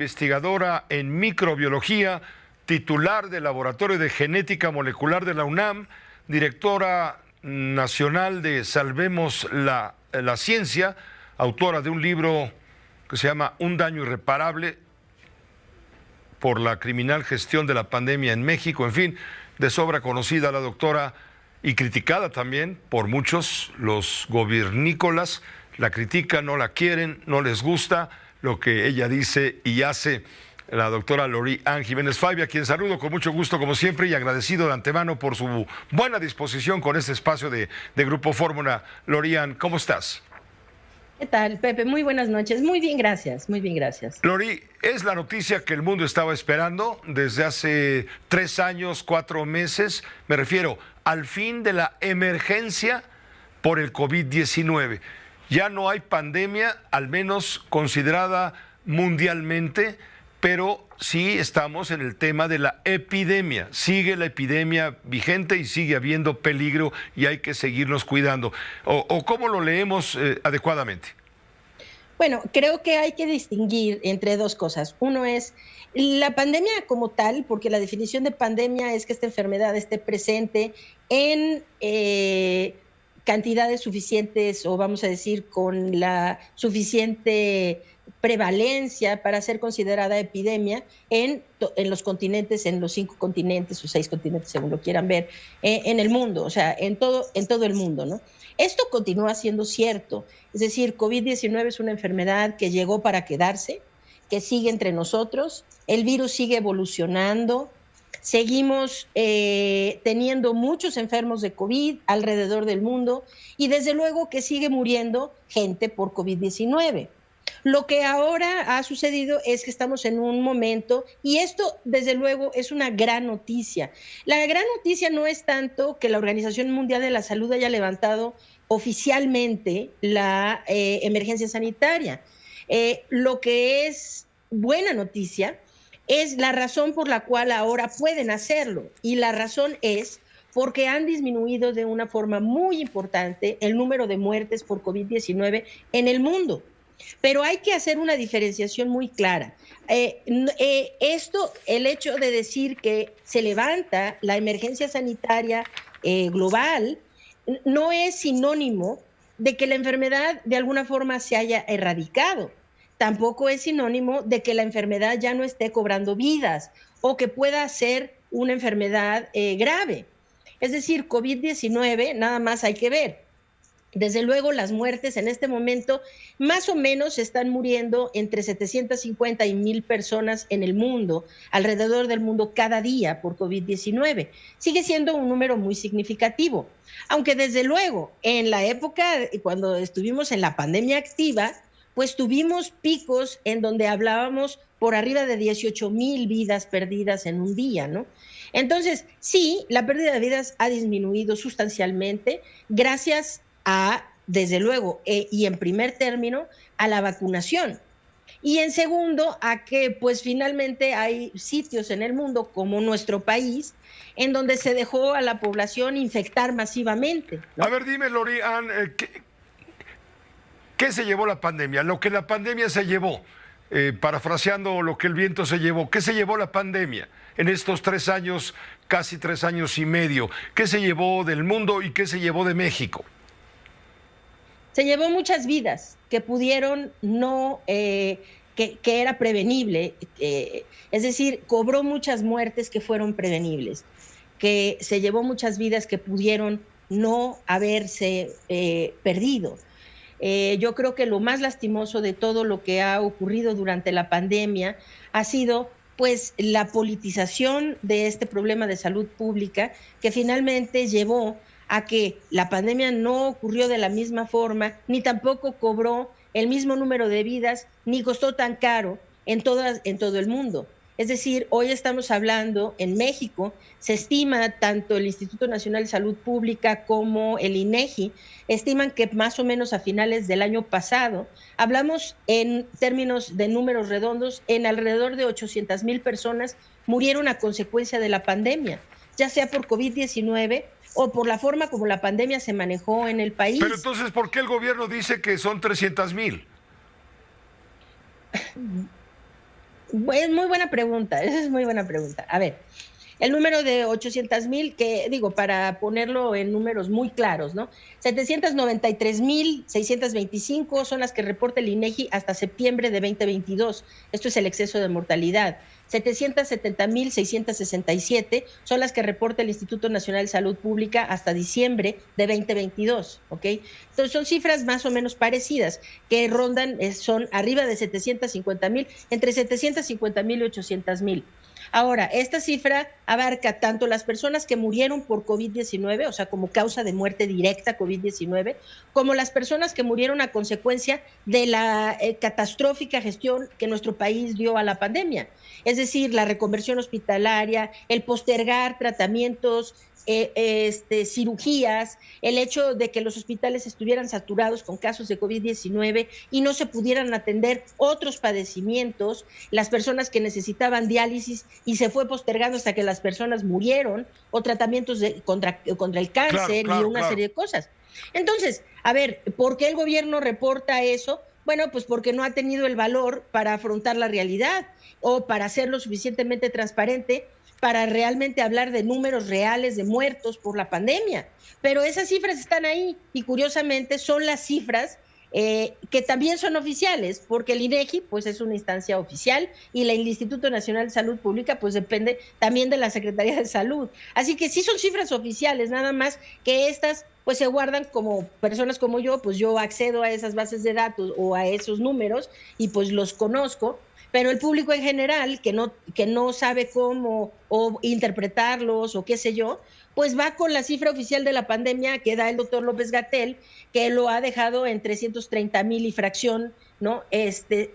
investigadora en microbiología, titular del Laboratorio de Genética Molecular de la UNAM, directora nacional de Salvemos la Ciencia, autora de un libro que se llama Un daño irreparable por la criminal gestión de la pandemia en México. En fin, de sobra conocida la doctora y criticada también por muchos. Los gobiernícolas la critican, no la quieren, no les gusta lo que ella dice y hace. La doctora Lori-Ann Jiménez Fabbi, a quien saludo con mucho gusto como siempre y agradecido de antemano por su buena disposición con este espacio de Grupo Fórmula. Lori-Ann, ¿cómo estás? ¿Qué tal, Pepe? Muy buenas noches. Muy bien, gracias. Muy bien, gracias. Lori, es la noticia que el mundo estaba esperando desde hace 3 años, 4 meses. Me refiero al fin de la emergencia por el COVID-19. Ya no hay pandemia, al menos considerada mundialmente, pero sí estamos en el tema de la epidemia. Sigue la epidemia vigente y sigue habiendo peligro y hay que seguirnos cuidando. ¿O cómo lo leemos adecuadamente? Bueno, creo que hay que distinguir entre dos cosas. Uno es la pandemia como tal, porque la definición de pandemia es que esta enfermedad esté presente en cantidades suficientes, o vamos a decir con la suficiente prevalencia para ser considerada epidemia en los continentes, en los 5 continentes o 6 continentes, según lo quieran ver, en el mundo, o sea, en todo el mundo, ¿no? Esto continúa siendo cierto, es decir, COVID-19 es una enfermedad que llegó para quedarse, que sigue entre nosotros, el virus sigue evolucionando, seguimos teniendo muchos enfermos de COVID alrededor del mundo y desde luego que sigue muriendo gente por COVID-19. Lo que ahora ha sucedido es que estamos en un momento, y esto desde luego es una gran noticia. La gran noticia no es tanto que la Organización Mundial de la Salud haya levantado oficialmente la emergencia sanitaria. Lo que es buena noticia es la razón por la cual ahora pueden hacerlo, y la razón es porque han disminuido de una forma muy importante el número de muertes por COVID-19 en el mundo. Pero hay que hacer una diferenciación muy clara. El hecho de decir que se levanta la emergencia sanitaria global no es sinónimo de que la enfermedad de alguna forma se haya erradicado. Tampoco es sinónimo de que la enfermedad ya no esté cobrando vidas o que pueda ser una enfermedad grave. Es decir, COVID-19 nada más hay que ver. Desde luego, las muertes en este momento más o menos están muriendo entre 750 y 1,000 personas en el mundo, alrededor del mundo cada día por COVID-19. Sigue siendo un número muy significativo, aunque desde luego en la época cuando estuvimos en la pandemia activa, pues tuvimos picos en donde hablábamos por arriba de 18,000 vidas perdidas en un día, ¿no? Entonces, sí, la pérdida de vidas ha disminuido sustancialmente gracias a, desde luego, y en primer término, a la vacunación. Y en segundo, a que pues finalmente hay sitios en el mundo, como nuestro país, en donde se dejó a la población infectar masivamente, ¿no? A ver, dime, Lori-Ann, ¿qué se llevó la pandemia? Lo que la pandemia se llevó, parafraseando lo que el viento se llevó, ¿qué se llevó la pandemia en estos 3 años, casi 3 años y medio? ¿Qué se llevó del mundo y qué se llevó de México? Se llevó muchas vidas que pudieron no, que era prevenible, es decir, cobró muchas muertes que fueron prevenibles, que se llevó muchas vidas que pudieron no haberse perdido. Yo creo que lo más lastimoso de todo lo que ha ocurrido durante la pandemia ha sido pues la politización de este problema de salud pública, que finalmente llevó a que la pandemia no ocurrió de la misma forma, ni tampoco cobró el mismo número de vidas, ni costó tan caro en todo el mundo. Es decir, hoy estamos hablando en México, se estima, tanto el Instituto Nacional de Salud Pública como el INEGI, estiman que más o menos a finales del año pasado, hablamos en términos de números redondos, en alrededor de 800,000 personas murieron a consecuencia de la pandemia, ya sea por COVID-19 o por la forma como la pandemia se manejó en el país. Pero entonces, ¿por qué el gobierno dice que son 300,000? Es muy buena pregunta, esa es muy buena pregunta. A ver, el número de 800,000, que digo, para ponerlo en números muy claros, ¿no? 793,625 son las que reporta el INEGI hasta septiembre de 2022. Esto es el exceso de mortalidad. 770,667 son las que reporta el Instituto Nacional de Salud Pública hasta diciembre de 2022, ¿ok? Entonces son cifras más o menos parecidas, que rondan, son arriba de 750,000, entre 750,000 y 800,000. Ahora, esta cifra abarca tanto las personas que murieron por COVID-19, o sea, como causa de muerte directa COVID-19, como las personas que murieron a consecuencia de la catastrófica gestión que nuestro país dio a la pandemia. Es decir, la reconversión hospitalaria, el postergar tratamientos, cirugías, el hecho de que los hospitales estuvieran saturados con casos de COVID-19 y no se pudieran atender otros padecimientos, las personas que necesitaban diálisis y se fue postergando hasta que las personas murieron, o tratamientos contra el cáncer, y una serie de cosas. Entonces, a ver, ¿por qué el gobierno reporta eso? Bueno, pues porque no ha tenido el valor para afrontar la realidad o para hacerlo suficientemente transparente para realmente hablar de números reales de muertos por la pandemia. Pero esas cifras están ahí y curiosamente son las cifras que también son oficiales, porque el INEGI pues es una instancia oficial y el Instituto Nacional de Salud Pública pues depende también de la Secretaría de Salud. Así que sí son cifras oficiales, nada más que estas pues se guardan, como personas como yo, pues yo accedo a esas bases de datos o a esos números y pues los conozco, pero el público en general que no sabe cómo o interpretarlos o qué sé yo, pues va con la cifra oficial de la pandemia que da el doctor López-Gatell, que lo ha dejado en 330,000 y fracción, ¿no?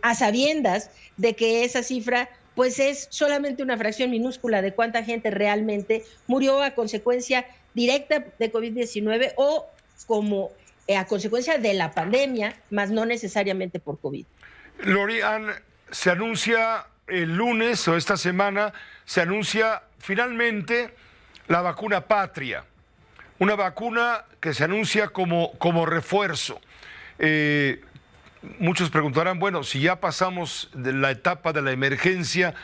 A sabiendas de que esa cifra pues es solamente una fracción minúscula de cuánta gente realmente murió a consecuencia directa de COVID-19 o como a consecuencia de la pandemia, más no necesariamente por COVID. Lorian, se anuncia el lunes o esta semana, se anuncia finalmente la vacuna Patria, una vacuna que se anuncia como refuerzo. Muchos preguntarán, bueno, si ya pasamos de la etapa de la emergencia,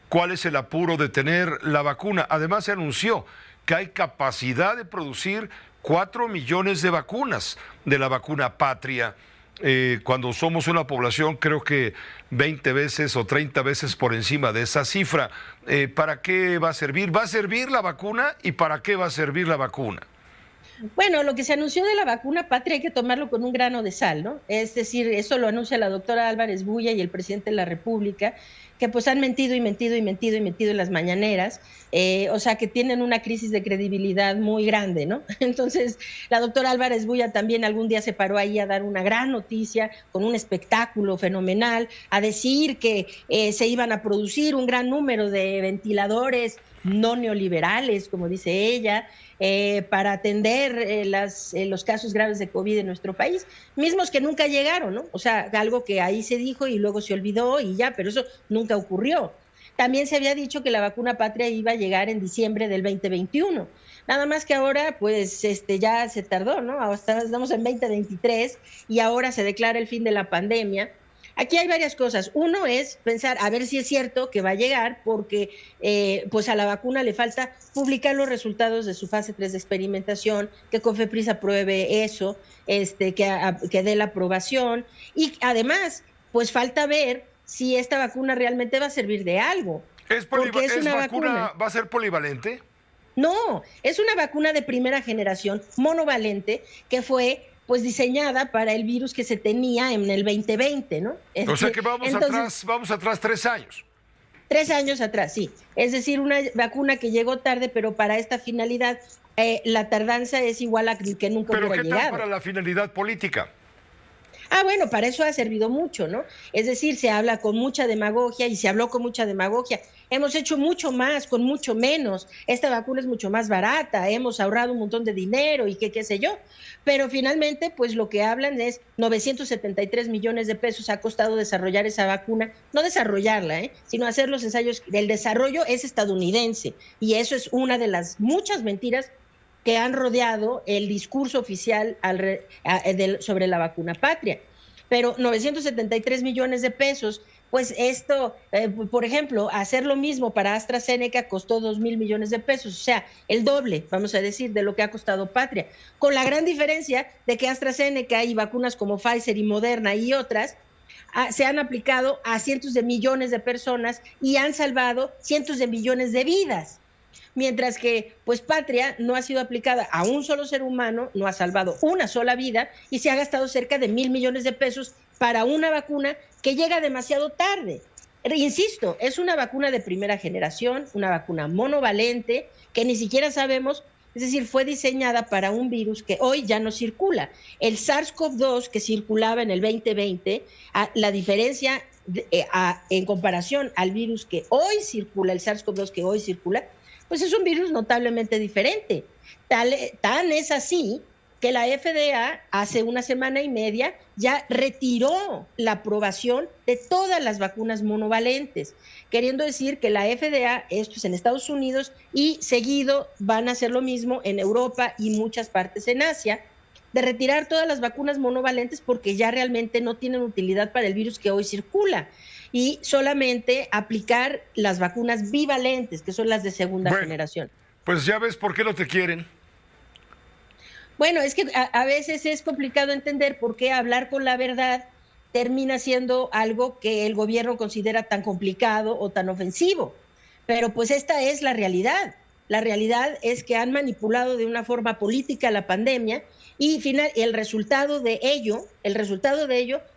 ¿cuál es el apuro de tener la vacuna? Además se anunció que hay capacidad de producir 4 millones de vacunas de la vacuna Patria. Cuando somos una población creo que 20 veces o 30 veces por encima de esa cifra. ¿Para qué va a servir? ¿Va a servir la vacuna y para qué va a servir la vacuna? Bueno, lo que se anunció de la vacuna Patria hay que tomarlo con un grano de sal, ¿no? Es decir, eso lo anuncia la doctora Álvarez Bulla y el presidente de la República, que pues han mentido y mentido y mentido y mentido en las mañaneras, o sea que tienen una crisis de credibilidad muy grande, ¿no? Entonces, la doctora Álvarez Bulla también algún día se paró ahí a dar una gran noticia con un espectáculo fenomenal, a decir que se iban a producir un gran número de ventiladores no neoliberales, como dice ella, para atender los casos graves de COVID en nuestro país, mismos que nunca llegaron, ¿no? O sea, algo que ahí se dijo y luego se olvidó y ya, pero eso nunca ocurrió. También se había dicho que la vacuna Patria iba a llegar en diciembre del 2021. Nada más que ahora, pues, ya se tardó, ¿no? Hasta estamos en 2023 y ahora se declara el fin de la pandemia. Aquí hay varias cosas. Uno es pensar, a ver si es cierto que va a llegar, porque pues a la vacuna le falta publicar los resultados de su fase 3 de experimentación, que COFEPRIS apruebe eso, que dé la aprobación. Y además, pues falta ver si esta vacuna realmente va a servir de algo. Porque es una vacuna, ¿va a ser polivalente? No, es una vacuna de primera generación, monovalente, que fue pues diseñada para el virus que se tenía en el 2020, ¿no? O sea que vamos atrás 3 años. 3 años atrás, sí. Es decir, una vacuna que llegó tarde, pero para esta finalidad la tardanza es igual a que nunca hubiera llegado. ¿Pero qué tal para la finalidad política? Ah, bueno, para eso ha servido mucho, ¿no? Es decir, se habla con mucha demagogia y se habló con mucha demagogia. Hemos hecho mucho más con mucho menos. Esta vacuna es mucho más barata, hemos ahorrado un montón de dinero y qué sé yo. Pero finalmente, pues lo que hablan es 973 millones de pesos ha costado desarrollar esa vacuna. No desarrollarla, sino hacer los ensayos. El desarrollo es estadounidense y eso es una de las muchas mentiras que han rodeado el discurso oficial sobre la vacuna Patria. Pero 973 millones de pesos pues esto, por ejemplo, hacer lo mismo para AstraZeneca costó 2,000 millones de pesos, o sea, el doble, vamos a decir, de lo que ha costado Patria, con la gran diferencia de que AstraZeneca y vacunas como Pfizer y Moderna y otras se han aplicado a cientos de millones de personas y han salvado cientos de millones de vidas. Mientras que, pues, Patria no ha sido aplicada a un solo ser humano, no ha salvado una sola vida y se ha gastado cerca de 1,000 millones de pesos para una vacuna que llega demasiado tarde. Insisto, es una vacuna de primera generación, una vacuna monovalente que ni siquiera sabemos, es decir, fue diseñada para un virus que hoy ya no circula. El SARS-CoV-2 que circulaba en el 2020, la diferencia en comparación al virus que hoy circula, el SARS-CoV-2 que hoy circula, pues es un virus notablemente diferente. Tan es así que la FDA hace una semana y media ya retiró la aprobación de todas las vacunas monovalentes, queriendo decir que la FDA, esto es en Estados Unidos, y seguido van a hacer lo mismo en Europa y muchas partes en Asia, de retirar todas las vacunas monovalentes porque ya realmente no tienen utilidad para el virus que hoy circula, y solamente aplicar las vacunas bivalentes, que son las de segunda generación. Pues ya ves por qué no te quieren. Bueno, es que a veces es complicado entender por qué hablar con la verdad termina siendo algo que el gobierno considera tan complicado o tan ofensivo. Pero pues esta es la realidad. La realidad es que han manipulado de una forma política la pandemia y el resultado de ello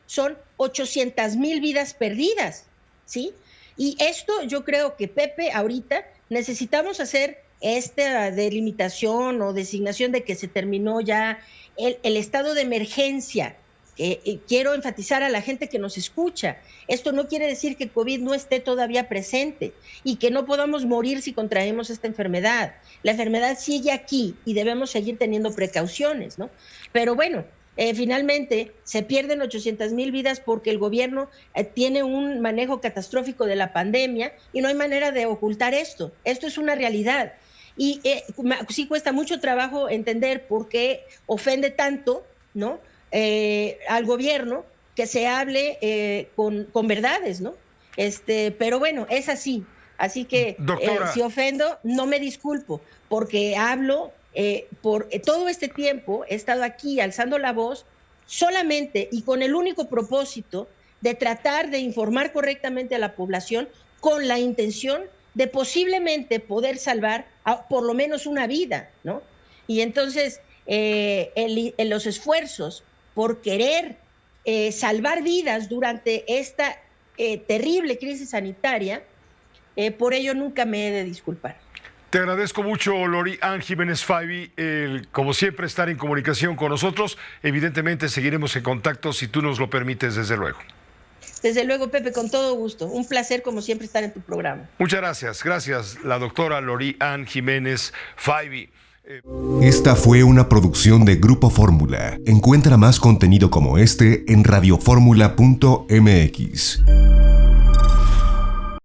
son 800,000 vidas perdidas, ¿sí? Y esto yo creo que, Pepe, ahorita necesitamos hacer esta delimitación o designación de que se terminó ya el estado de emergencia. Quiero enfatizar a la gente que nos escucha, esto no quiere decir que COVID no esté todavía presente y que no podamos morir si contraemos esta enfermedad. La enfermedad sigue aquí y debemos seguir teniendo precauciones, ¿no? Pero bueno, finalmente se pierden 800,000 vidas porque el gobierno tiene un manejo catastrófico de la pandemia y no hay manera de ocultar esto. Esto es una realidad. Y sí cuesta mucho trabajo entender por qué ofende tanto, ¿no?, al gobierno que se hable con verdades, ¿no? Pero bueno, es así. Así que si ofendo, no me disculpo, porque hablo por todo este tiempo, he estado aquí alzando la voz solamente y con el único propósito de tratar de informar correctamente a la población con la intención de posiblemente poder salvar por lo menos una vida, ¿no? Y entonces los esfuerzos por querer salvar vidas durante esta terrible crisis sanitaria, por ello nunca me he de disculpar. Te agradezco mucho, Lori-Ann Jiménez Faibi, como siempre, estar en comunicación con nosotros. Evidentemente seguiremos en contacto si tú nos lo permites, desde luego. Desde luego, Pepe, con todo gusto. Un placer, como siempre, estar en tu programa. Muchas gracias. Gracias, la doctora Lori-Ann Jiménez Faibi. Esta fue una producción de Grupo Fórmula. Encuentra más contenido como este en radioformula.mx.